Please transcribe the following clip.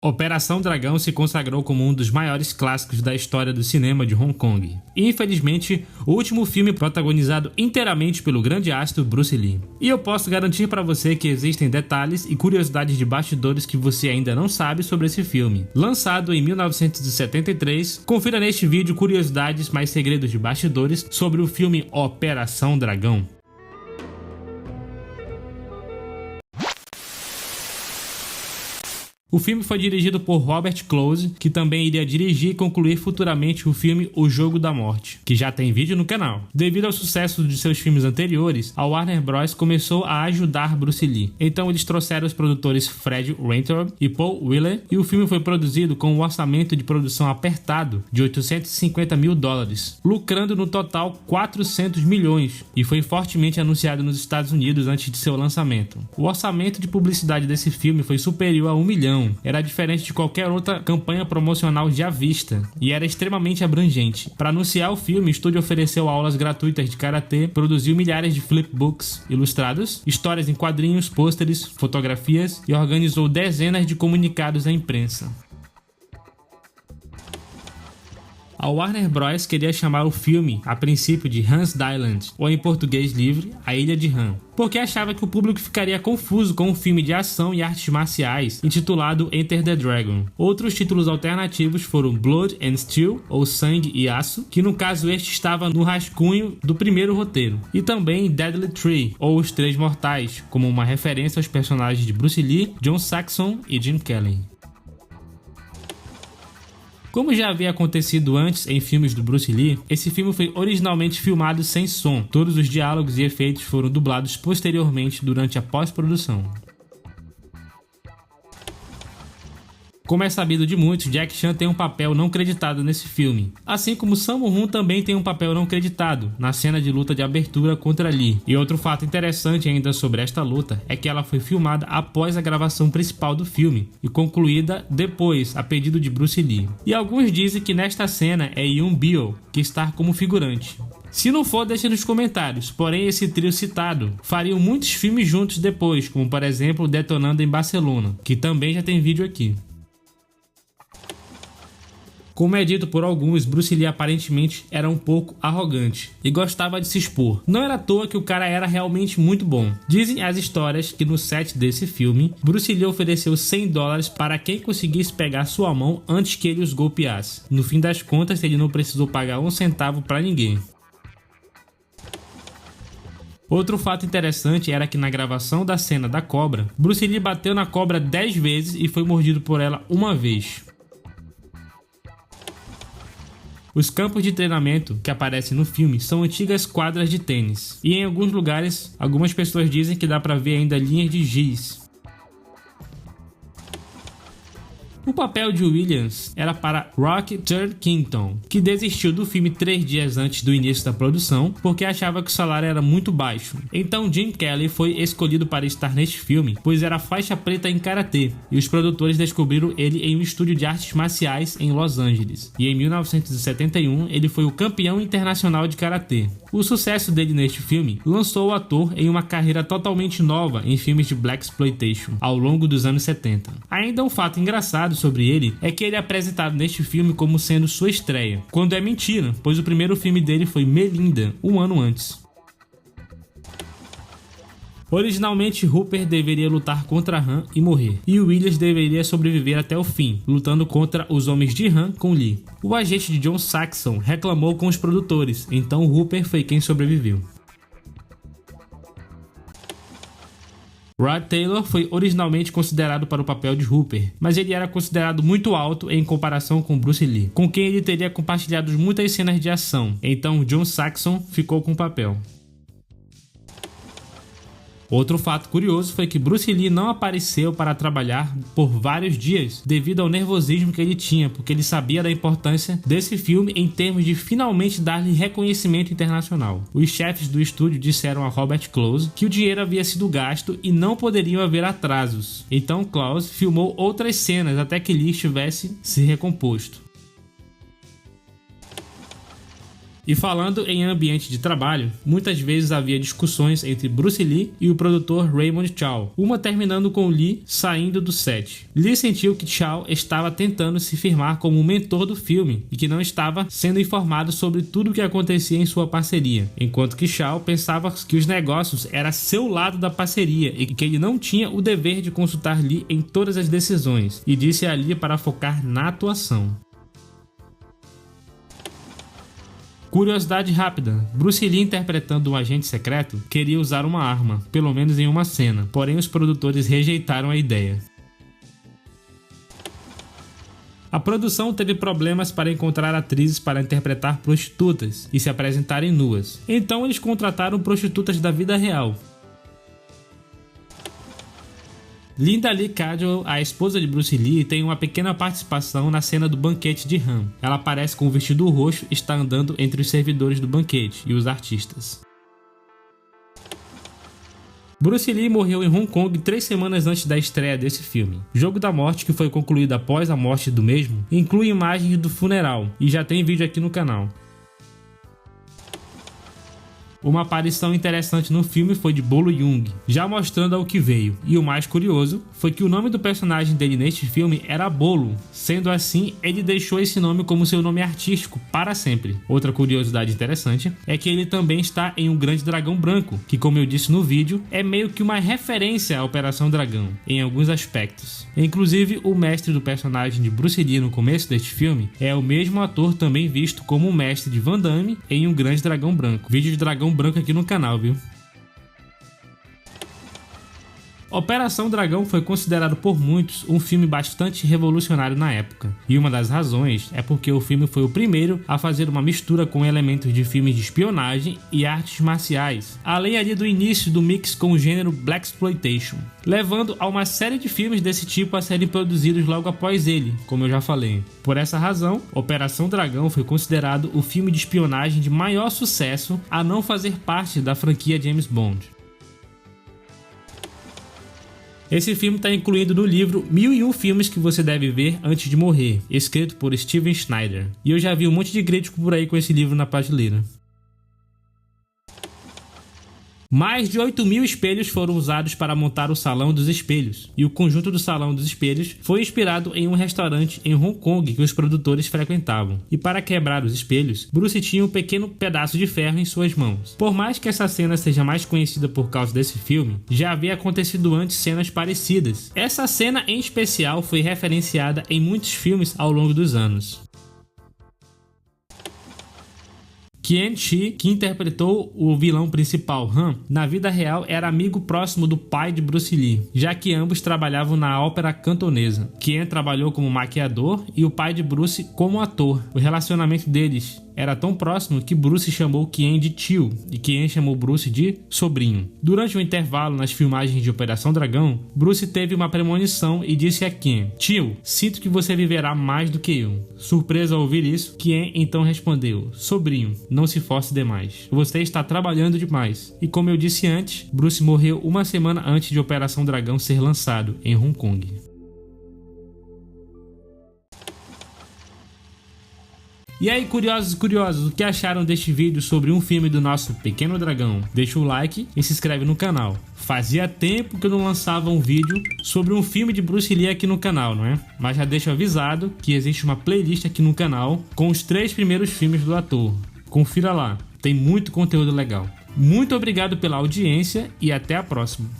Operação Dragão se consagrou como um dos maiores clássicos da história do cinema de Hong Kong. E, infelizmente, o último filme protagonizado inteiramente pelo grande astro Bruce Lee. E eu posso garantir para você que existem detalhes e curiosidades de bastidores que você ainda não sabe sobre esse filme. Lançado em 1973, confira neste vídeo curiosidades mais segredos de bastidores sobre o filme Operação Dragão. O filme foi dirigido por Robert Close, que também iria dirigir e concluir futuramente o filme O Jogo da Morte, que já tem vídeo no canal. Devido ao sucesso de seus filmes anteriores, a Warner Bros. Começou a ajudar Bruce Lee. Então eles trouxeram os produtores Fred Weintraub e Paul Wheeler, e o filme foi produzido com um orçamento de produção apertado de 850 mil dólares, lucrando no total 400 milhões, e foi fortemente anunciado nos Estados Unidos antes de seu lançamento. O orçamento de publicidade desse filme foi superior a 1 milhão. Era diferente de qualquer outra campanha promocional já vista e era extremamente abrangente. Para anunciar o filme, o estúdio ofereceu aulas gratuitas de karatê, produziu milhares de flipbooks ilustrados, histórias em quadrinhos, pôsteres, fotografias e organizou dezenas de comunicados à imprensa. A Warner Bros. Queria chamar o filme, a princípio, de Han's Island, ou em português livre, A Ilha de Han, porque achava que o público ficaria confuso com um filme de ação e artes marciais intitulado Enter the Dragon. Outros títulos alternativos foram Blood and Steel, ou Sangue e Aço, que no caso este estava no rascunho do primeiro roteiro, e também Deadly Tree, ou Os Três Mortais, como uma referência aos personagens de Bruce Lee, John Saxon e Gene Kelly. Como já havia acontecido antes em filmes do Bruce Lee, esse filme foi originalmente filmado sem som. Todos os diálogos e efeitos foram dublados posteriormente durante a pós-produção. Como é sabido de muitos, Jack Chan tem um papel não creditado nesse filme, assim como Sammo Hung também tem um papel não creditado na cena de luta de abertura contra Lee. E outro fato interessante ainda sobre esta luta é que ela foi filmada após a gravação principal do filme e concluída depois, a pedido de Bruce Lee. E alguns dizem que nesta cena é Yuen Biao que está como figurante. Se não for, deixe nos comentários, porém esse trio citado fariam muitos filmes juntos depois, como por exemplo Detonando em Barcelona, que também já tem vídeo aqui. Como é dito por alguns, Bruce Lee aparentemente era um pouco arrogante e gostava de se expor. Não era à toa que o cara era realmente muito bom. Dizem as histórias que no set desse filme, Bruce Lee ofereceu 100 dólares para quem conseguisse pegar sua mão antes que ele os golpeasse. No fim das contas, ele não precisou pagar um centavo para ninguém. Outro fato interessante era que na gravação da cena da cobra, Bruce Lee bateu na cobra 10 vezes e foi mordido por ela uma vez. Os campos de treinamento que aparecem no filme são antigas quadras de tênis, e em alguns lugares, algumas pessoas dizem que dá para ver ainda linhas de giz. O papel de Williams era para Rock Turkington, que desistiu do filme 3 dias antes do início da produção porque achava que o salário era muito baixo. Então Gene Kelly foi escolhido para estar neste filme, pois era faixa preta em karatê, e os produtores descobriram ele em um estúdio de artes marciais em Los Angeles. E em 1971 ele foi o campeão internacional de karatê. O sucesso dele neste filme lançou o ator em uma carreira totalmente nova em filmes de blaxploitation ao longo dos anos 70. Ainda um fato engraçado sobre ele é que ele é apresentado neste filme como sendo sua estreia, quando é mentira, pois o primeiro filme dele foi Melinda, um ano antes. Originalmente, Hooper deveria lutar contra Han e morrer, e Williams deveria sobreviver até o fim, lutando contra os homens de Han com Lee. O agente de John Saxon reclamou com os produtores, então Hooper foi quem sobreviveu. Rod Taylor foi originalmente considerado para o papel de Hooper, mas ele era considerado muito alto em comparação com Bruce Lee, com quem ele teria compartilhado muitas cenas de ação, então John Saxon ficou com o papel. Outro fato curioso foi que Bruce Lee não apareceu para trabalhar por vários dias devido ao nervosismo que ele tinha, porque ele sabia da importância desse filme em termos de finalmente dar-lhe reconhecimento internacional. Os chefes do estúdio disseram a Robert Close que o dinheiro havia sido gasto e não poderiam haver atrasos. Então Close filmou outras cenas até que Lee estivesse se recomposto. E falando em ambiente de trabalho, muitas vezes havia discussões entre Bruce Lee e o produtor Raymond Chow, uma terminando com Lee saindo do set. Lee sentiu que Chow estava tentando se firmar como o mentor do filme e que não estava sendo informado sobre tudo o que acontecia em sua parceria, enquanto que Chow pensava que os negócios era seu lado da parceria e que ele não tinha o dever de consultar Lee em todas as decisões, e disse a Lee para focar na atuação. Curiosidade rápida: Bruce Lee, interpretando um agente secreto, queria usar uma arma, pelo menos em uma cena, porém os produtores rejeitaram a ideia. A produção teve problemas para encontrar atrizes para interpretar prostitutas e se apresentarem nuas, então eles contrataram prostitutas da vida real. Linda Lee Cadwell, a esposa de Bruce Lee, tem uma pequena participação na cena do banquete de Han. Ela aparece com um vestido roxo e está andando entre os servidores do banquete e os artistas. Bruce Lee morreu em Hong Kong 3 semanas antes da estreia desse filme. Jogo da Morte, que foi concluído após a morte do mesmo, inclui imagens do funeral e já tem vídeo aqui no canal. Uma aparição interessante no filme foi de Bolo Yeung, já mostrando ao que veio, e o mais curioso foi que o nome do personagem dele neste filme era Bolo, sendo assim, ele deixou esse nome como seu nome artístico para sempre. Outra curiosidade interessante é que ele também está em Um Grande Dragão Branco, que, como eu disse no vídeo, é meio que uma referência à Operação Dragão, em alguns aspectos. Inclusive, o mestre do personagem de Bruce Lee no começo deste filme é o mesmo ator também visto como o mestre de Van Damme em Um Grande Dragão Branco. Vídeo de Dragão Branco aqui no canal, viu? Operação Dragão foi considerado por muitos um filme bastante revolucionário na época, e uma das razões é porque o filme foi o primeiro a fazer uma mistura com elementos de filmes de espionagem e artes marciais, além ali do início do mix com o gênero Blaxploitation, levando a uma série de filmes desse tipo a serem produzidos logo após ele, como eu já falei. Por essa razão, Operação Dragão foi considerado o filme de espionagem de maior sucesso a não fazer parte da franquia James Bond. Esse filme está incluído no livro 1001 Filmes que Você Deve Ver Antes de Morrer, escrito por Steven Schneider. E eu já vi um monte de crítico por aí com esse livro na prateleira. Mais de 8.000 espelhos foram usados para montar o Salão dos Espelhos, e o conjunto do Salão dos Espelhos foi inspirado em um restaurante em Hong Kong que os produtores frequentavam. E para quebrar os espelhos, Bruce tinha um pequeno pedaço de ferro em suas mãos. Por mais que essa cena seja mais conhecida por causa desse filme, já havia acontecido antes cenas parecidas. Essa cena em especial foi referenciada em muitos filmes ao longo dos anos. Qian Chi, que interpretou o vilão principal Han, na vida real era amigo próximo do pai de Bruce Lee, já que ambos trabalhavam na ópera cantonesa. Qian trabalhou como maquiador e o pai de Bruce como ator. O relacionamento deles era tão próximo que Bruce chamou Qian de tio e Qian chamou Bruce de sobrinho. Durante o intervalo nas filmagens de Operação Dragão, Bruce teve uma premonição e disse a Qian: "Tio, sinto que você viverá mais do que eu." Surpreso ao ouvir isso, Qian então respondeu: "Sobrinho, não se force demais. Você está trabalhando demais." E como eu disse antes, Bruce morreu uma semana antes de Operação Dragão ser lançado em Hong Kong. E aí, curiosos e curiosas, o que acharam deste vídeo sobre um filme do nosso Pequeno Dragão? Deixa o like e se inscreve no canal. Fazia tempo que eu não lançava um vídeo sobre um filme de Bruce Lee aqui no canal, não é? Mas já deixo avisado que existe uma playlist aqui no canal com os 3 primeiros filmes do ator. Confira lá, tem muito conteúdo legal. Muito obrigado pela audiência e até a próxima.